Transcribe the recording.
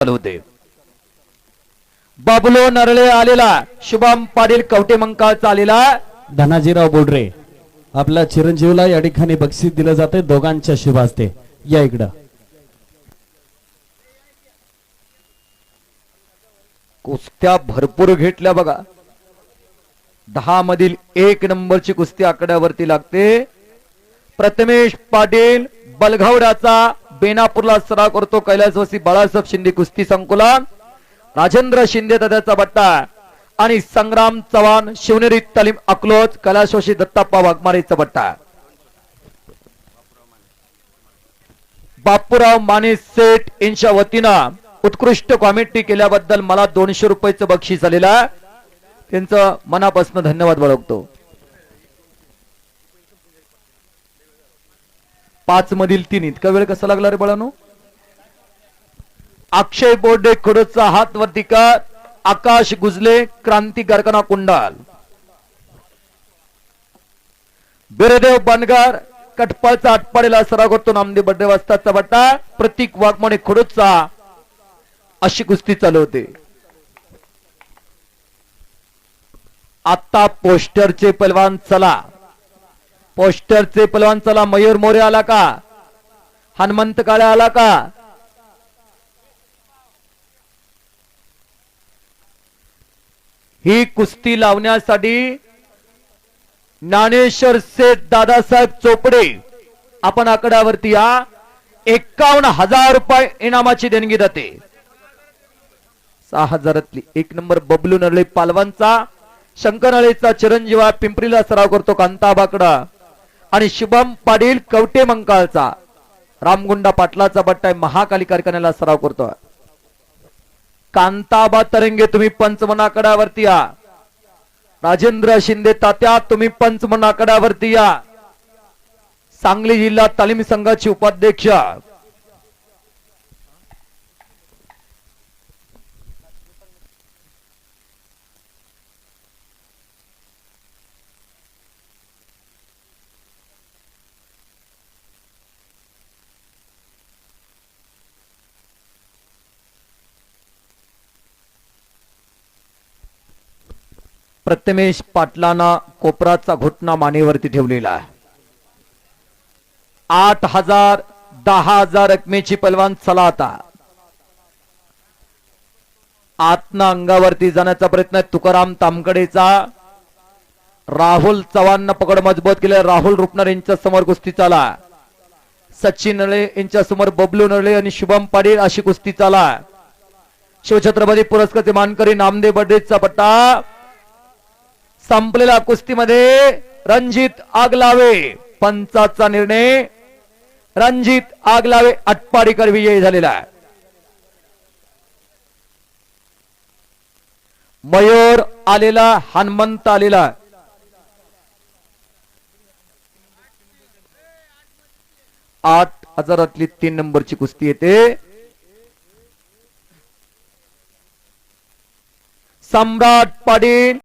होते. बाबुलो नरळे आलेला, शुभम पाटील कवटे मंकाळचा आलेला, धनाजीराव बोडरे आपल्या चिरंजीवला या ठिकाणी बक्षीस दिलं जाते दोघांच्या शुभ हस्ते. या इकडं कुस्त्या भरपूर घेतल्या बघा. 10 मधील 1 नंबरची कुस्ती आकड्यावरती लागते. प्रथमेश पाटील बलघवड्याचा बेनापूरला सराव करतो. कैलासवासी बाळासाहेब शिंदे कुस्ती संकुलन, राजेंद्र शिंदे दादाचा बट्टा आणि संग्राम चव्हाण शिवनेरी तालीम अकलोज कैलासवासी दत्ताप्पा वाघमारेचा बट्टा. बापूराव माने सेठ यांच्या वतीनं उत्कृष्ट कॉमेंट्री केल्याबद्दल मला 200 रुपयाचं बक्षीस आलेलं आहे. त्यांचं मनापासून धन्यवाद बाळगतो. 5 मधील 3 इतका वेळ कसा लागला रे बाळानो. अक्षय बोर्डे खडूचा हात वरती कर. आकाश गुजले क्रांती कारखाना कुंडाल, बिरदेव बनगर कटपाळचा आटपाडीला सराव करतो. नामदेव बड्डे वाजताचा बट्टा. प्रतीक वाघमारे खडूचा अशी कुस्ती चालू होते. आता पोस्टरचे पहलवान चला, पोस्टरचे पहलवान चला. मयूर मोरे आला का? हनुमंत काळे आला का? ही कुस्ती लावण्यासाठी ज्ञानेश्वर सेठ दादासाहेब चोपडे आपण आकड्यावरती या. 51,000 रुपये इनामाची देणगी जाते. 6,000तली 1 नंबर बबलू नरळे पालवांचा. शंकर नरळेचा चिरंजीवा पिंपरीला सराव करतो कांताबाकडा आणि शुभम पाटील कवटे मंकाळचा. रामगुंडा पाटलाचा बट्टा महाकाली कारखान्याला सराव करतो. कांताबा तरंगे तुम्ही पंचमन आकड्यावरती या. राजेंद्र शिंदे तात्या तुम्ही पंचमन आकड्यावरती या. सांगली जिल्हा तालीम संघाचे उपाध्यक्ष प्रथमेश पाटलांना कोपराचा घुटना मानेवरती ठेवलेला आहे. 8,000 10,000 रकमेची पहलवान चला. आता आतना अंगावरती जाण्याचा प्रयत्न आहे तुकाराम तामकडेचा. राहुल चव्हाण पकड मजबूत केले. राहुल रुपनर यांच्या समोर कुस्ती चाला. सचिन नरळे यांच्या समोर बबलू नरळे आणि शुभम पाटील अशी कुस्ती चाला. शिवछत्रपती पुरस्कारचे मानकरी नामदेव बड्डेचा पट्टा. संपलेल्या कुस्तीमध्ये रणजित आगलावे पंचाचा निर्णय. रणजित आगलावे आटपाडीकर विजयी झालेला आहे. मयूर आलेला, हनुमंत आलेला. आठ 8,000तली 3 नंबरची कुस्ती येते. सम्राट पाटील